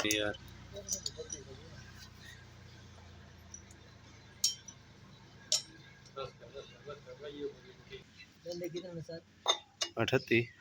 यार कितने सर 38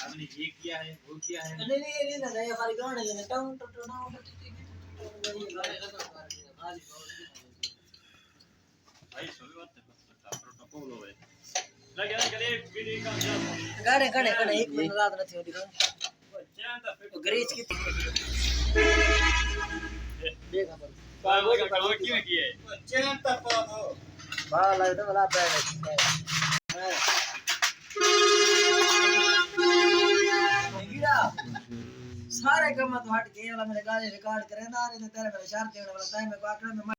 आपने ये किया है वो किया है नहीं ना ये खाली गाने लेने टाउन टटाउन भाई सभी बात है प्रोटोकॉल हो गए लगे ना करे वीडियो का गाने गाने गाने एक मिनट रात नहीं होती तो ग्रेज की देखा पर बाबू का काम क्यों किया है चैन तक हो बाल लगे तो वाला बैठ सारे काम तो हट गए वाला मेरे गाने रिकॉर्ड करे ना रे तेरे मेरे शर्त वाला टाइम में को आंकड़े में